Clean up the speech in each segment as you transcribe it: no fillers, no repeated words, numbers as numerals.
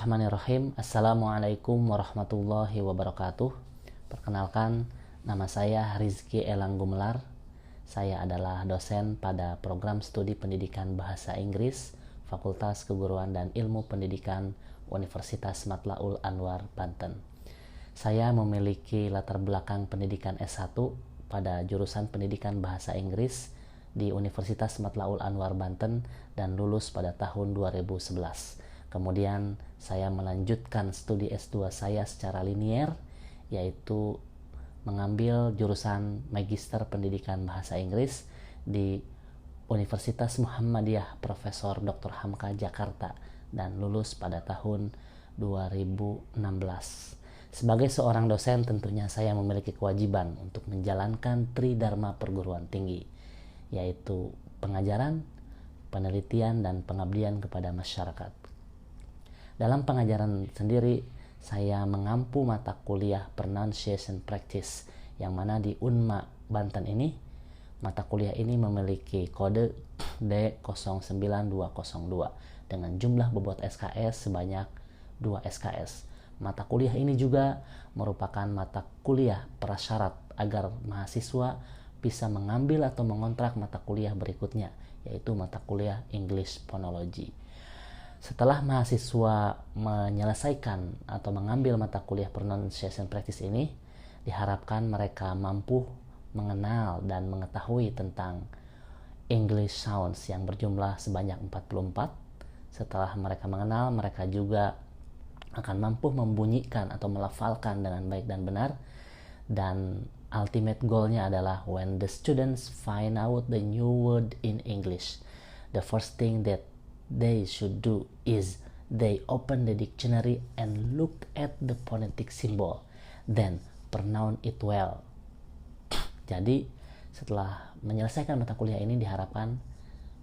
Bismillahirrahmanirrahim. Assalamualaikum warahmatullahi wabarakatuh. Perkenalkan, nama saya Rizky Elang Gumelar. Saya adalah dosen pada program studi pendidikan bahasa Inggris Fakultas Keguruan dan Ilmu Pendidikan Universitas Matlaul Anwar, Banten. Saya memiliki latar belakang pendidikan S1 pada jurusan pendidikan bahasa Inggris di Universitas Matlaul Anwar, Banten dan lulus pada tahun 2011. Kemudian saya melanjutkan studi S2 saya secara linier, yaitu mengambil jurusan Magister Pendidikan Bahasa Inggris di Universitas Muhammadiyah Profesor Dr. Hamka Jakarta dan lulus pada tahun 2016. Sebagai seorang dosen, tentunya saya memiliki kewajiban untuk menjalankan Tridharma perguruan tinggi, yaitu pengajaran, penelitian, dan pengabdian kepada masyarakat. Dalam pengajaran sendiri, saya mengampu mata kuliah Pronunciation Practice, yang mana di UNMA Banten ini, mata kuliah ini memiliki kode D09202 dengan jumlah bobot SKS sebanyak 2 SKS. Mata kuliah ini juga merupakan mata kuliah prasyarat agar mahasiswa bisa mengambil atau mengontrak mata kuliah berikutnya, yaitu mata kuliah English Phonology. Setelah mahasiswa menyelesaikan atau mengambil mata kuliah Pronunciation Practice ini, diharapkan mereka mampu mengenal dan mengetahui tentang English Sounds yang berjumlah sebanyak 44. Setelah mereka mengenal, mereka juga akan mampu membunyikan atau melafalkan dengan baik dan benar. Dan ultimate goalnya adalah when the students find out the new word in English, the first thing that they should do is they open the dictionary and look at the phonetic symbol, then pronounce it well. Jadi setelah menyelesaikan mata kuliah ini, diharapkan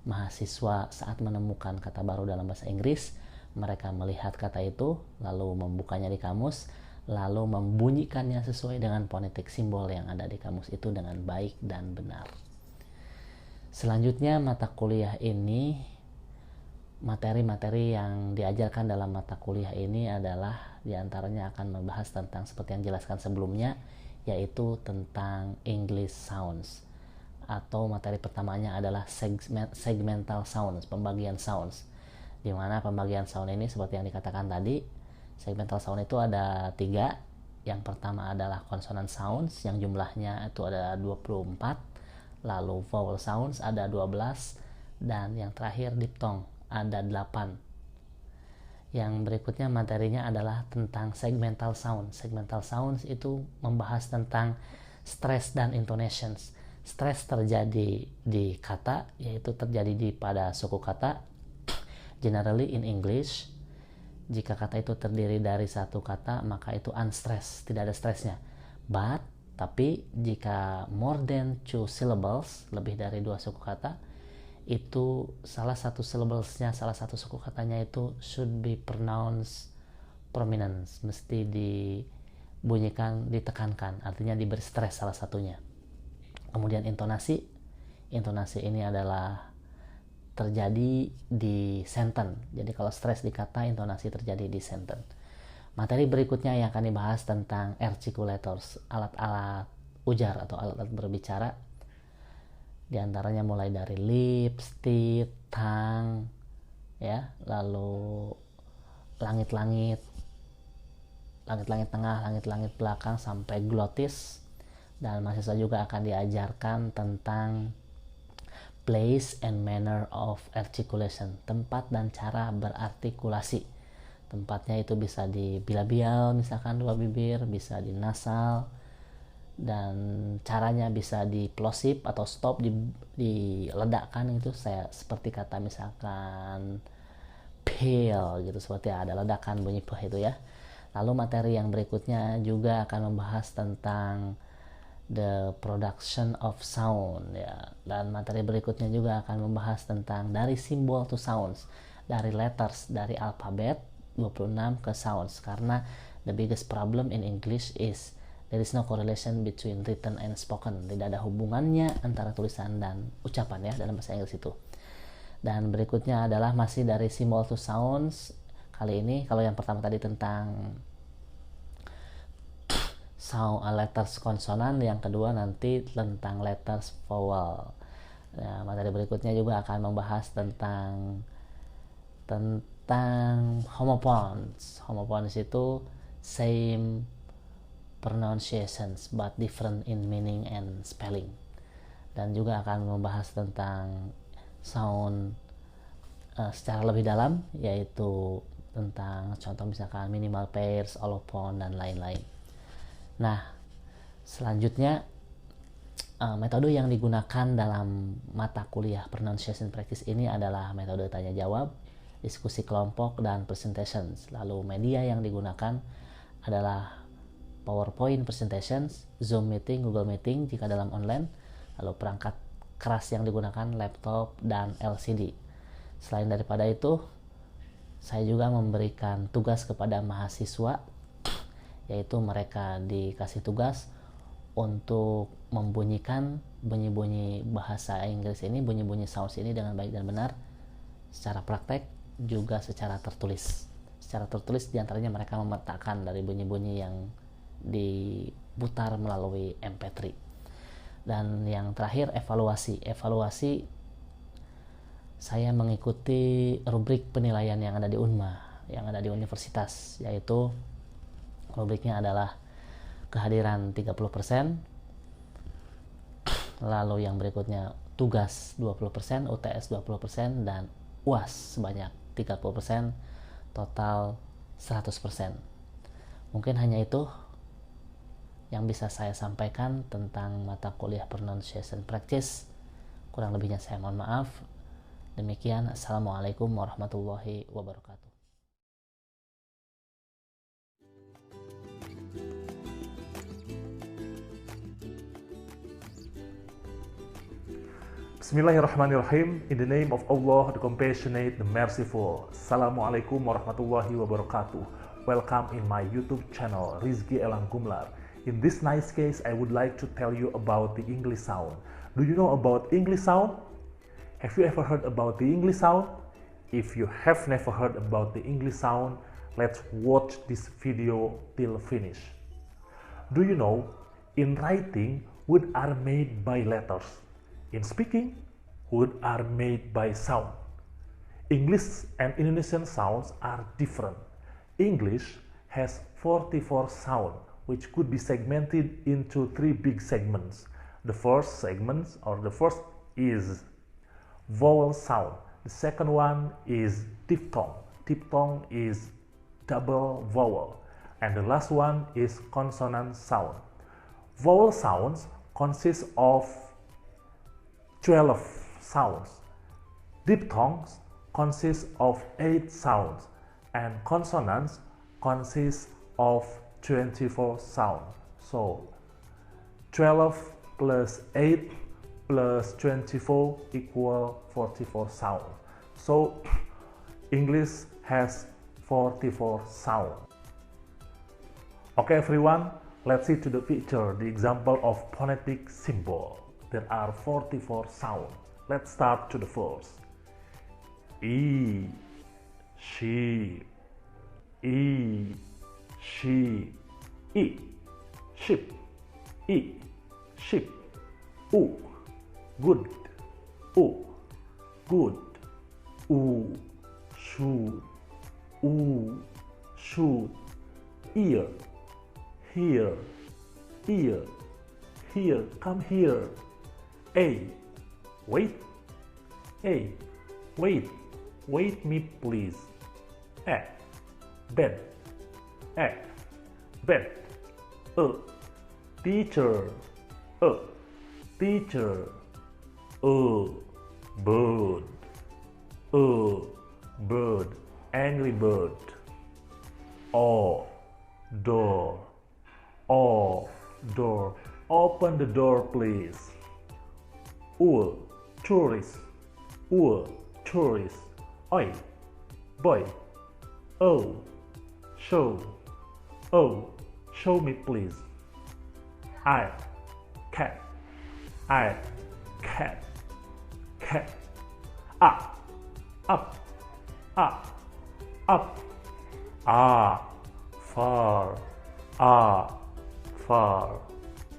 mahasiswa saat menemukan kata baru dalam bahasa Inggris, mereka melihat kata itu, lalu membukanya di kamus, lalu membunyikannya sesuai dengan phonetic symbol yang ada di kamus itu dengan baik dan benar. Selanjutnya, mata kuliah ini, materi-materi yang diajarkan dalam mata kuliah ini adalah diantaranya akan membahas tentang seperti yang dijelaskan sebelumnya, yaitu tentang English Sounds, atau materi pertamanya adalah segmental sounds, pembagian sounds, di mana pembagian sound ini seperti yang dikatakan tadi, segmental sound itu ada 3. Yang pertama adalah consonant sounds yang jumlahnya itu ada 24, lalu vowel sounds ada 12, dan yang terakhir diphthong ada 8. Yang berikutnya materinya adalah tentang segmental sound. Segmental sounds itu membahas tentang stress dan intonations. Stress terjadi di kata, yaitu terjadi pada suku kata. Generally in English, jika kata itu terdiri dari satu kata, maka itu unstressed, tidak ada stressnya. Tapi jika more than 2 syllables, lebih dari 2 suku kata, itu salah satu syllablesnya, salah satu suku katanya itu should be pronounced prominent, mesti dibunyikan, ditekankan, artinya diberi stres salah satunya. Kemudian intonasi ini adalah terjadi di sentence. Jadi kalau stres di kata, intonasi terjadi di sentence. Materi berikutnya yang akan dibahas tentang articulators, alat-alat ujar atau alat-alat berbicara. Di antaranya mulai dari lips, teeth, tongue, ya, lalu langit-langit tengah, langit-langit belakang sampai glottis. Dan mahasiswa juga akan diajarkan tentang place and manner of articulation, tempat dan cara berartikulasi. Tempatnya itu bisa di bilabial, misalkan 2 bibir, bisa di nasal, dan caranya bisa di plosive atau stop, diledakkan gitu, saya seperti kata misalkan pale gitu, seperti ada ledakan bunyi peh itu ya. Lalu materi yang berikutnya juga akan membahas tentang the production of sound ya. Dan materi berikutnya juga akan membahas tentang dari symbol to sounds, dari letters, dari alfabet 26 ke sounds, karena the biggest problem in English is there is no correlation between written and spoken. Tidak ada hubungannya antara tulisan dan ucapan ya dalam bahasa Inggris itu. Dan berikutnya adalah masih dari symbol to sounds, Kali ini kalau yang pertama tadi tentang sound letters konsonan, yang kedua nanti tentang letters vowel. Nah, materi berikutnya juga akan membahas tentang homophones. Homophones itu same pronunciations but different in meaning and spelling. Dan juga akan membahas tentang sound secara lebih dalam, yaitu tentang contoh misalkan minimal pairs, allophone, dan lain-lain. Nah, selanjutnya metode yang digunakan dalam mata kuliah pronunciation practice ini adalah metode tanya jawab, diskusi kelompok, dan presentations. Lalu media yang digunakan adalah PowerPoint presentations, Zoom meeting, Google meeting jika dalam online. Lalu perangkat keras yang digunakan laptop dan LCD. Selain daripada itu, saya juga memberikan tugas kepada mahasiswa, yaitu mereka dikasih tugas untuk membunyikan bunyi-bunyi bahasa Inggris ini, bunyi-bunyi sounds ini dengan baik dan benar secara praktek juga secara tertulis. Secara tertulis diantaranya mereka memetakan dari bunyi-bunyi yang diputar melalui MP3. Dan yang terakhir evaluasi. Saya mengikuti rubrik penilaian yang ada di UNMA, yang ada di universitas, yaitu rubriknya adalah kehadiran 30%, lalu yang berikutnya tugas 20%, UTS 20%, dan UAS sebanyak 30%, total 100%. Mungkin hanya itu yang bisa saya sampaikan tentang mata kuliah pronunciation practice. Kurang lebihnya saya mohon maaf. Demikian, Assalamualaikum warahmatullahi wabarakatuh. Bismillahirrahmanirrahim. In the name of Allah, the Compassionate, the Merciful. Assalamualaikum warahmatullahi wabarakatuh. Welcome in my YouTube channel, Rizky Elang Gumlar. In this nice case, I would like to tell you about the English sound. Do you know about English sound? Have you ever heard about the English sound? If you have never heard about the English sound, let's watch this video till finish. Do you know, in writing, words are made by letters. In speaking, words are made by sound. English and Indonesian sounds are different. English has 44 sounds, which could be segmented into 3 big segments. The first is vowel sound. The second one is diphthong. Diphthong is double vowel. And the last one is consonant sound. Vowel sounds consist of 12 sounds. Diphthongs consist of 8 sounds. And consonants consist of 24 sounds. So 12 plus 8 plus 24 equal 44 sound. So English has 44 sound. Okay everyone, let's see to the picture, the example of phonetic symbol. There are 44 sounds. Let's start to the first. E, she, e, she, e, sheep, e, sheep, u, good, u, good, u, shoe, u, shoe, ear, here, ear, here, come here, a, wait, wait me please, bed, bed, teacher, teacher, bird, bird, angry bird, door, door, open the door please, tourist, tourist, oi, boy, show, show me please, cat, cat, up, far, far,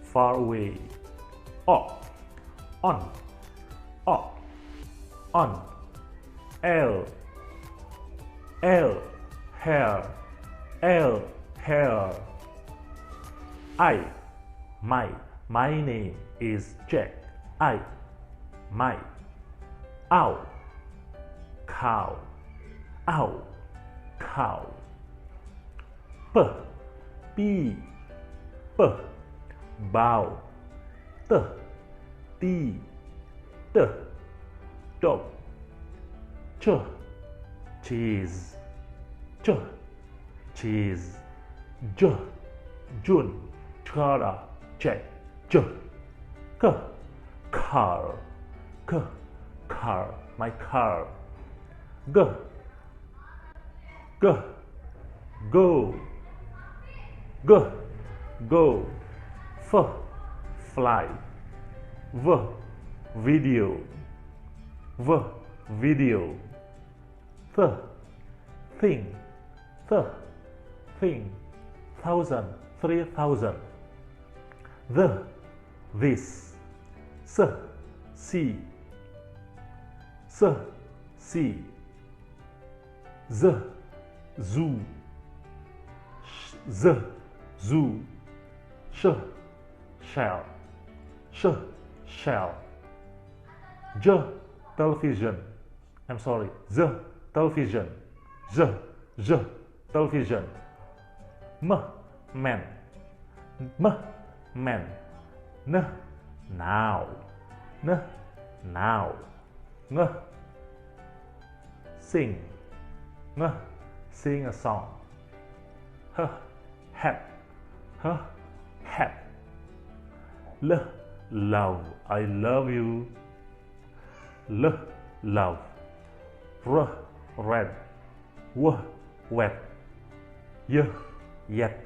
far away. On, on. L, hair, hair. My name is Jack. My. Ow, cow, cow. P, bow. T, dog. Cheese, cheese. June, Tara, Jack. Car, my car. Go, fly. Video, video. Thing, thousand, 3,000. This, see, zoo, zoo, shell, television. I'm sorry, the television, television. Man, now, sing, sing a song. Hat, love, I love you. Love. Red. Wet. Yet.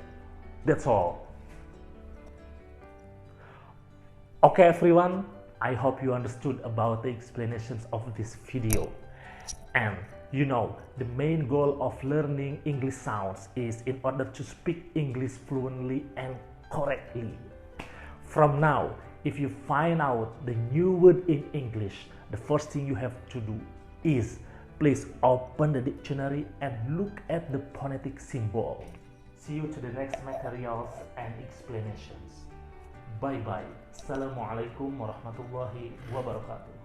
That's all. Okay everyone, I hope you understood about the explanations of this video. And you know, the main goal of learning English sounds is in order to speak English fluently and correctly. From now, if you find out the new word in English, the first thing you have to do is please open the dictionary and look at the phonetic symbol. See you to the next materials and explanations. Bye bye. Assalamualaikum warahmatullahi wabarakatuh.